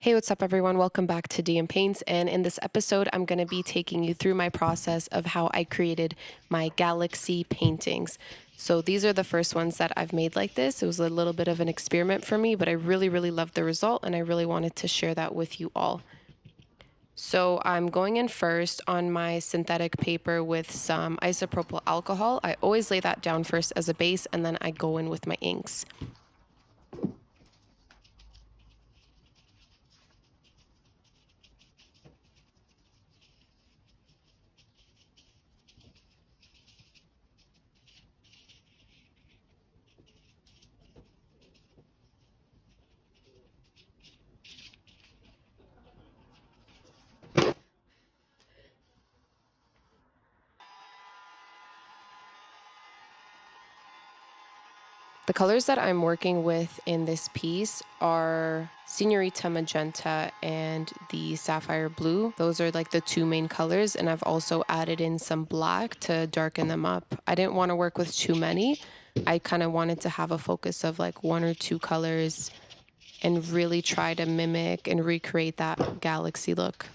Hey, what's up, everyone? Welcome back to DM Paints. And in this episode, I'm going to be taking you through my process of how I created my galaxy paintings. So these are the first ones that I've made like this. It was a little bit of an experiment for me, but I really loved the result, and I really wanted to share that with you all. So I'm going in first on my synthetic paper with some isopropyl alcohol. I always lay that down first as a base, and then I go in with my inks. The colors that I'm working with in this piece are Senorita Magenta and the Sapphire Blue. Those are like the two main colors, and I've also added in some black to darken them up. I didn't want to work with too many. I kind of wanted to have a focus of like one or two colors and really try to mimic and recreate that galaxy look.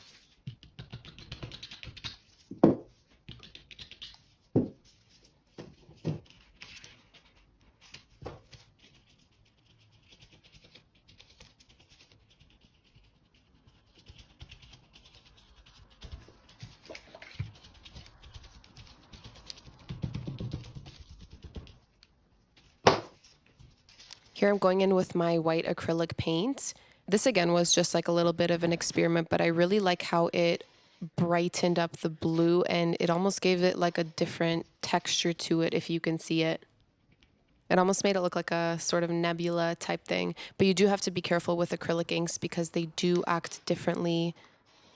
Here I'm going in with my white acrylic paint. This again was just like a little bit of an experiment, but I really like how it brightened up the blue and it almost gave it like a different texture to it, if you can see it. It almost made it look like a sort of nebula type thing. But you do have to be careful with acrylic inks because they do act differently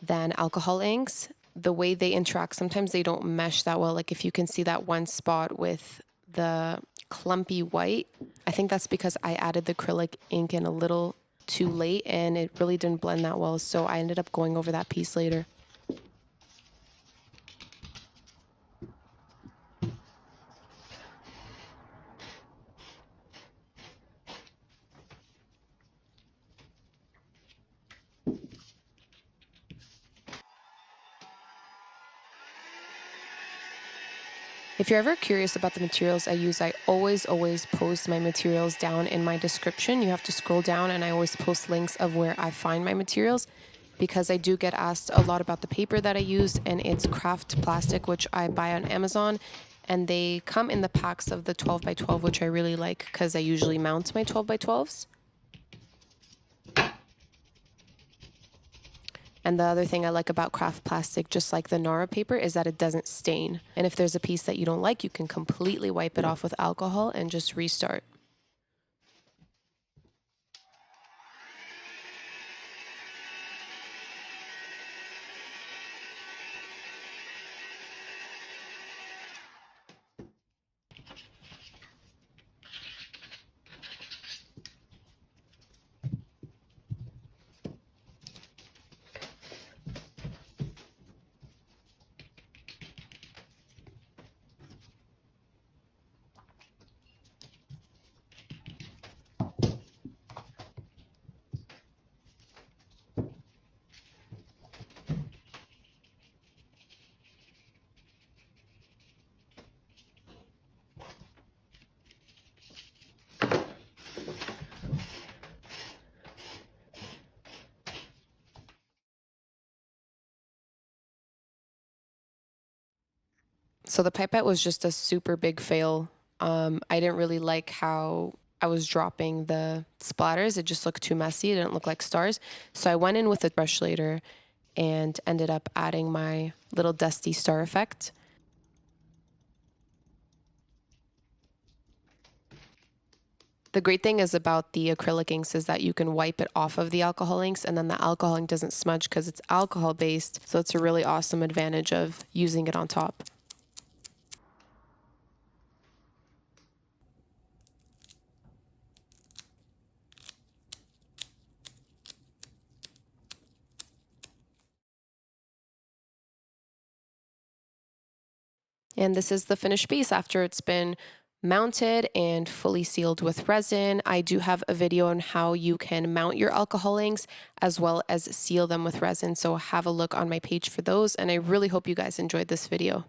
than alcohol inks. The way they interact, sometimes they don't mesh that well. Like if you can see that one spot with the clumpy white, I think that's because I added the acrylic ink in a little too late and it really didn't blend that well. So I ended up going over that piece later. If you're ever curious about the materials I use, I always post my materials down in my description. You have to scroll down and I always post links of where I find my materials because I do get asked a lot about the paper that I use, and it's craft plastic, which I buy on Amazon. And they come in the packs of the 12 by 12, which I really like because I usually mount my 12 by 12s. And the other thing I like about craft plastic, just like the Nara paper, is that it doesn't stain. And if there's a piece that you don't like, you can completely wipe it off with alcohol and just restart. So the pipette was just a super big fail. I didn't really like how I was dropping the splatters. It just looked too messy. It didn't look like stars. So I went in with a brush later and ended up adding my little dusty star effect. The great thing is about the acrylic inks is that you can wipe it off of the alcohol inks and then the alcohol ink doesn't smudge because it's alcohol based. So it's a really awesome advantage of using it on top. And this is the finished piece after it's been mounted and fully sealed with resin. I do have a video on how you can mount your alcohol inks as well as seal them with resin, so have a look on my page for those, and I really hope you guys enjoyed this video.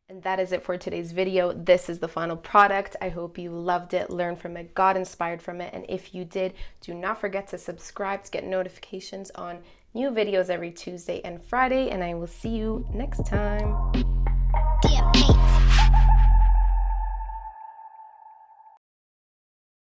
And that is it for today's video. This is the final product. I hope you loved it, learned from it, got inspired from it, and if you did, do not forget to subscribe to get notifications on new videos every Tuesday and Friday, and I will see you next time.